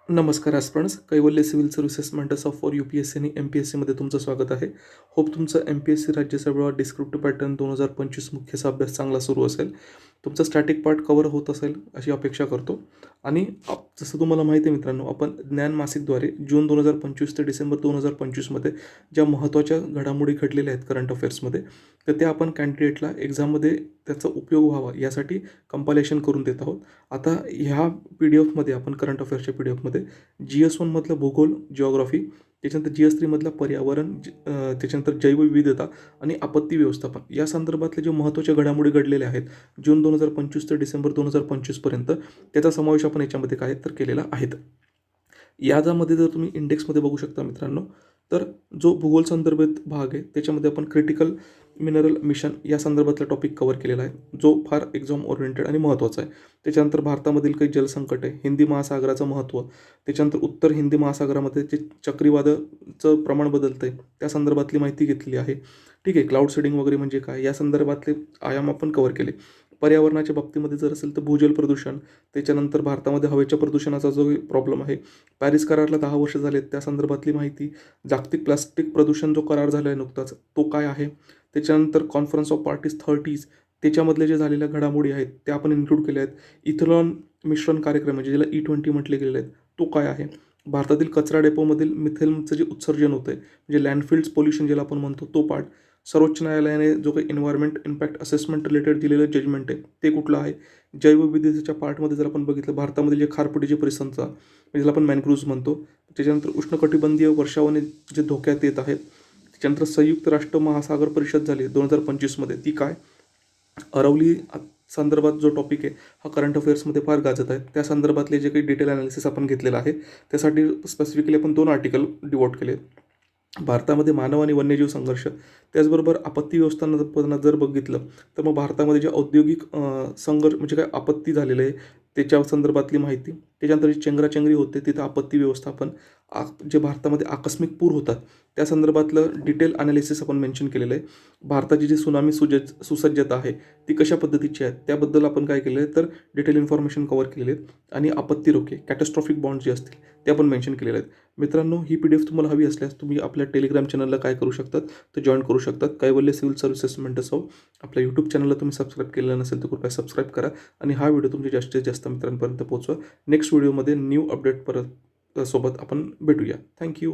नमस्कार aspirants. Kaivalya civil services mentors of for UPSC आणि MPSCमध्ये तुमचं स्वागत आहे. होप तुमचं MPSC राज्यसेवा डिस्क्रिप्टिव्ह पॅटर्न 2025 मुख्यचा अभ्यास चांगला सुरू असेल. तुमचा स्टॅटिक पार्ट कव्हर होत असेल अशी अपेक्षा करतो. आणि जसं तुम्हाला माहिती आहे मित्रांनो, आपण ज्ञान मासिकद्वारे जून 2025 ते डिसेंबर 2025मध्ये ज्या महत्त्वाच्या घडामोडी घडलेल्या आहेत करंट अफेअर्समध्ये, तर त्या आपण कॅन्डिडेटला एक्झाममध्ये त्याचा उपयोग व्हावा यासाठी कंपायलेशन करून देत आहोत. आता ह्या PDF आपण करंट अफेअर्सच्या PDF GS1मधलं भूगोल, जिओग्राफी, त्याच्यानंतर GS3मधलं पर्यावरण, त्याच्यानंतर जैवविविधता आणि आपत्ती व्यवस्थापन या संदर्भातले जे महत्त्वाच्या घडामोडी घडलेल्या आहेत जून 2025 ते डिसेंबर 2025पर्यंत, त्याचा समावेश आपण याच्यामध्ये काय तर केलेला आहेत. यामध्ये जर तुम्ही इंडेक्समध्ये बघू शकता मित्रांनो, तर जो भूगोल संदर्भित भाग आहे त्याच्यामध्ये आपण क्रिटिकल मिनरल मिशन या संदर्भातला टॉपिक कव्हर केलेला आहे, जो फार एक्झाम ओरिएंटेड आणि महत्त्वाचा आहे. त्याच्यानंतर भारतामधील काही जलसंकट आहे, हिंदी महासागराचं महत्त्व, त्याच्यानंतर उत्तर हिंदी महासागरामध्ये जे चक्रीवादळाचं प्रमाण बदलतं आहे त्या संदर्भातली माहिती घेतली आहे. ठीक आहे, क्लाउड सीडिंग वगैरे म्हणजे काय या संदर्भातले आयाम आपण कव्हर केले. पर्यावरणाच्या बाबतीमध्ये जर असेल तर भूजल प्रदूषण, त्याच्यानंतर भारतामध्ये हवेच्या प्रदूषणाचा जो प्रॉब्लेम आहे, पॅरिस कराराला 10 वर्ष झालेत त्या संदर्भातली माहिती, जागतिक प्लास्टिक प्रदूषण जो करार झाला आहे नुकताच तो काय आहे, त्याच्यानंतर कॉन्फरन्स ऑफ पार्टीज 30 त्याच्यामधले जे झालेल्या घडामोडी आहेत त्या आपण इन्क्लूड केल्या आहेत. इथेनॉल मिश्रण कार्यक्रम म्हणजे ज्याला E20 म्हटले गेलेले आहेत तो काय आहे, भारतातील कचरा डेपोमधील मिथेनचं जे उत्सर्जन होतं आहे म्हणजे लँडफिल्ड्स पोल्युशन ज्याला आपण म्हणतो तो पार्ट, सर्वोच्च न्यायालयाने जो काही एन्व्हायरमेंट इम्पॅक्ट असेसमेंट रिलेटेड दिलेलं जजमेंट आहे ते कुठलं आहे, जैवविविधतेच्या पार्टमध्ये जर आपण बघितलं भारतामध्ये जे खारफुटीचे परिसंस्था म्हणजे ज्याला आपण मॅनग्रुव्ज म्हणतो, त्याच्यानंतर उष्णकटिबंधीय वर्षावने जे धोक्यात येत आहेत, त्याच्यानंतर संयुक्त राष्ट्र महासागर परिषद झाली 2025मध्ये ती काय, अरवली संदर्भात जो टॉपिक आहे हा करंट अफेअर्समध्ये फार गाजत आहे, त्या संदर्भातले जे काही डिटेल ॲनालिसिस आपण घेतलेलं आहे त्यासाठी स्पेसिफिकली आपण 2 आर्टिकल डिवोट केले. भारतामध्ये मानव आणि वन्यजीव संघर्ष, त्याचबरोबर आपत्ती व्यवस्थापनात जर बघितलं तर मग भारतामध्ये जे औद्योगिक संघर्ष म्हणजे काय आपत्ती झालेलं आहे त्याच्या संदर्भातली माहिती, त्याच्यानंतर जी चेंगराचेंगरी होते तिथं आपत्ती व्यवस्थापन, जे भारतामध्ये आकस्मिक पूर होतात त्या संदर्भातलं डिटेल ॲनालिसिस आपण मेन्शन केलेलं आहे. भारताची जी सुनामी सुसज्जता आहे ती कशा पद्धतीची आहे त्याबद्दल आपण काय केलं आहे तर डिटेल इन्फॉर्मेशन कव्हर केलेले आहेत. आणि आपत्ती रोखे कॅटॅस्ट्रॉफिक बॉन्ड जे असतील ते आपण मेन्शन केलेले आहेत. मित्रांनो, ही PDF तुम्हाला हवी असल्यास तुम्ही आपल्या टेलिग्राम चॅनलला काय करू शकतात तर जॉईन करू शकतात. कैवल्य सिव्हिल सर्व्हिसेस मेंटर्स ऑफ आपल्या यूट्यूब चॅनलला तुम्ही सबस्क्राईब केलेलं नसेल तर कृपया सबस्क्राईब करा आणि हा व्हिडिओ तुमच्या जास्तीत जास्त मित्रांपर्यंत पोहोचवा. नेक्स्ट व्हिडिओमध्ये न्यू अपडेट परत सोबत आपण भेटूया. थँक्यू.